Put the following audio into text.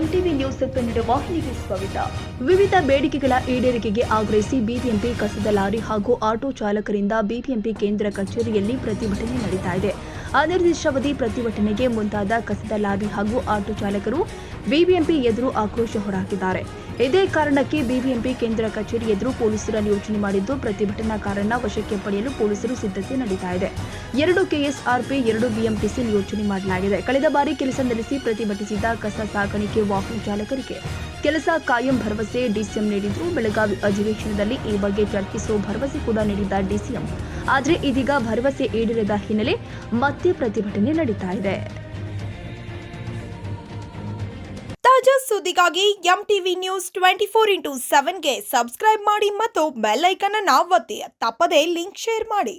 MTV news Kannada ವಾಹಿನಿಗೆ ಸ್ವಾಗತ. ವಿವಿಧ ಬೇಡಿಕೆಗಳ ಈಡೇರಿಕೆಗೆ ಆಗ್ರಹಿಸಿ ಬಿಬಿಎಂಪಿ ಕಸದ ಲಾರಿ ಹಾಗೂ ಆಟೋ ಚಾಲಕರಿಂದ ಬಿಬಿಎಂಪಿ ಕೇಂದ್ರ ಕಚೇರಿಯಲ್ಲಿ ಪ್ರತಿಭಟನೆ ನಡೆಯುತ್ತಾ ಇದೆ. ಅನಿರ್ದಿಷ್ಟಾವಧಿ ಪ್ರತಿಭಟನೆಗೆ ಮುಂದಾದ ಕಸದ ಲಾರಿ ಹಾಗೂ ಆಟೋ ಚಾಲಕರು ಬಿಬಿಎಂಪಿ ಎದುರು ಆಕ್ರೋಶ ಹೊರಹಾಕಿದ್ದಾರೆ. ಇದೇ ಕಾರಣಕ್ಕೆ ಬಿಬಿಎಂಪಿ ಕೇಂದ್ರ ಕಚೇರಿ ಎದುರು ಪೊಲೀಸರ ನಿಯೋಜನೆ ಮಾಡಿದ್ದು, ಪ್ರತಿಭಟನಾಕಾರರನ್ನ ವಶಕ್ಕೆ ಪಡೆಯಲು ಪೊಲೀಸರು ಸಿದ್ಧತೆ ನಡೆಯುತ್ತಾ ಇದೆ. 2 ಕೆಎಸ್ಆರ್ಪಿ, 2 ಬಿಎಂಟಿಸಿ ನಿಯೋಜನೆ ಮಾಡಲಾಗಿದೆ. ಕಳೆದ ಬಾರಿ ಕೆಲಸ ನಿಲ್ಲಿಸಿ ಪ್ರತಿಭಟಿಸಿದ ಕಸ ಸಾಗಾಣಿಕೆ ವಾಹನ ಚಾಲಕರಿಗೆ ಕೆಲಸ ಕಾಯಂ ಭರವಸೆ ಡಿಸಿಎಂ ನೀಡಿದ್ರು. ಬೆಳಗಾವಿ ಅಧಿವೇಶನದಲ್ಲಿ ಈ ಬಗ್ಗೆ ಚರ್ಚಿಸುವ ಭರವಸೆ ಕೂಡ ನೀಡಿದ್ದ ಡಿಸಿಎಂ, ಆದರೆ ಇದೀಗ ಭರವಸೆ ಈಡೇರದ ಹಿನ್ನೆಲೆ ಮತ್ತೆ ಪ್ರತಿಭಟನೆ ನಡೀತಾ ಇದೆ. ತಾಜಾ ಸುದ್ದಿಗಾಗಿ ಎಂಟಿವಿ ನ್ಯೂಸ್ 24x7ಗೆ ಸಬ್ಸ್ಕ್ರೈಬ್ ಮಾಡಿ ಮತ್ತು ಬೆಲ್ ಐಕಾನ್ ಅನ್ನು ಒತ್ತಿ. ತಪ್ಪದೇ ಲಿಂಕ್ ಶೇರ್ ಮಾಡಿ.